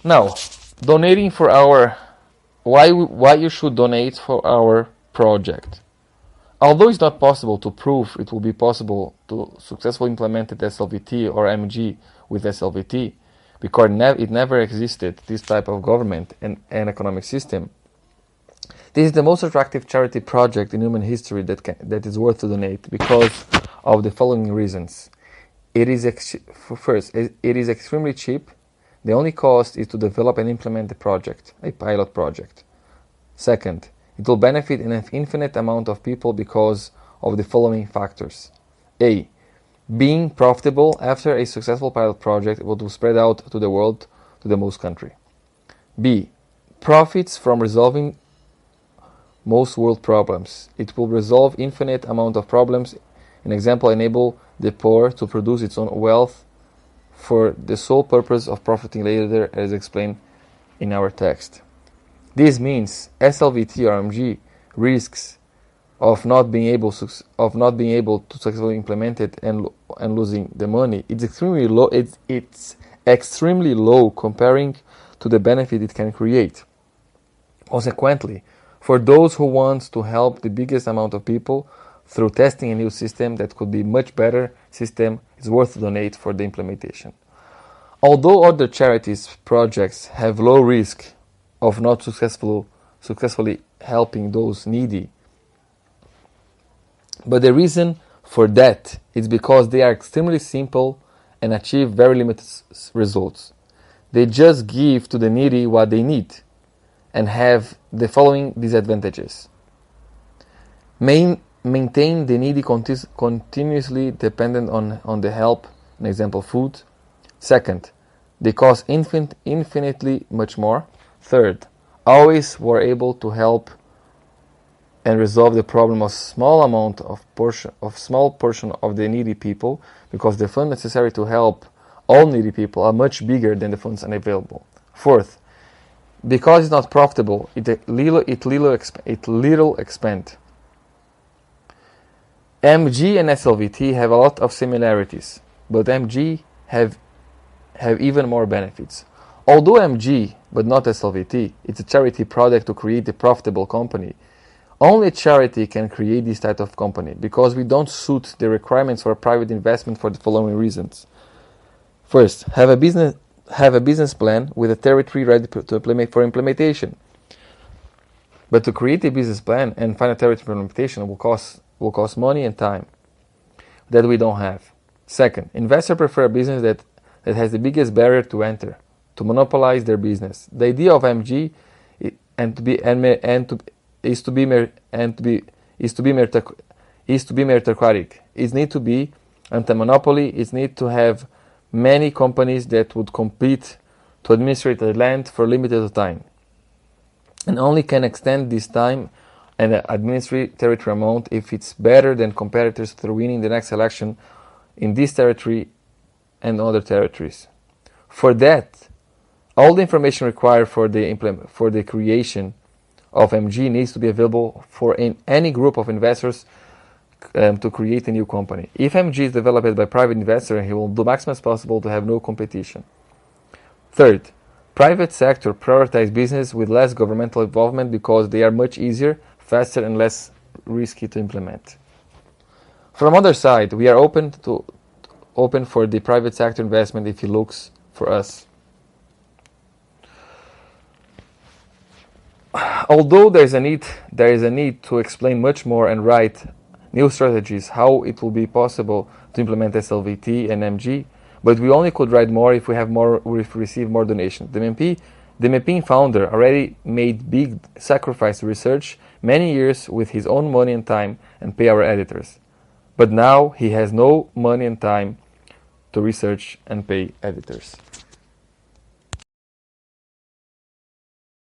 Now, donating for our why you should donate for our project. Although it's not possible to prove it will be possible to successfully implement SLVT or MG with SLVT, because it never existed, this type of government and economic system, this is the most attractive charity project in human history that is worth to donate because of the following reasons. First, it is extremely cheap. The only cost is to develop and implement the project, a pilot project. Second, it will benefit an infinite amount of people because of the following factors. A. Being profitable after a successful pilot project, it will spread out to the world, to the most country. B. Profits from resolving most world problems. It will resolve infinite amount of problems. An example, enable the poor to produce its own wealth for the sole purpose of profiting later, as explained in our text. This means SLVT or MG risks of not being able to successfully implement it and losing the money. It's extremely low. It's extremely low comparing to the benefit it can create. Consequently, for those who want to help the biggest amount of people through testing a new system that could be much better system, it's worth to donate for the implementation. Although other charities projects have low risk of not successfully helping those needy, but the reason for that is because they are extremely simple and achieve very limited results. They just give to the needy what they need and have the following disadvantages. Maintain the needy continuously dependent on the help, an example food. Second, they cost infinitely much more. Third, always were able to help and resolve the problem of small portion of the needy people, because the funds necessary to help all needy people are much bigger than the funds unavailable. Fourth, because it's not profitable, it little expand. MG and SLVT have a lot of similarities, but MG have even more benefits. Although MG, but not SLVT, it's a charity product to create a profitable company. Only charity can create this type of company because we don't suit the requirements for private investment for the following reasons. First, have a business plan with a territory ready for implementation. But to create a business plan and find a territory for implementation will cost money and time that we don't have. Second, investors prefer a business that has the biggest barrier to enter, to monopolize their business. The idea of MG is to be meritocratic. It needs to be anti-monopoly. It needs to have many companies that would compete to administrate the land for a limited time, and only can extend this time and administrate territory amount if it's better than competitors through winning the next election in this territory and other territories. For that, all the information required for the creation of MG needs to be available for any group of investors to create a new company. If MG is developed by private investor, he will do maximum as possible to have no competition. Third, private sector prioritize business with less governmental involvement because they are much easier, faster, and less risky to implement. From other side, we are open for the private sector investment if it looks for us. Although there is a need to explain much more and write new strategies how it will be possible to implement SLVT and MG, but we only could write more if we receive more donations. The MEPIN founder already made big sacrifice research many years with his own money and time and pay our editors. But now he has no money and time to research and pay editors.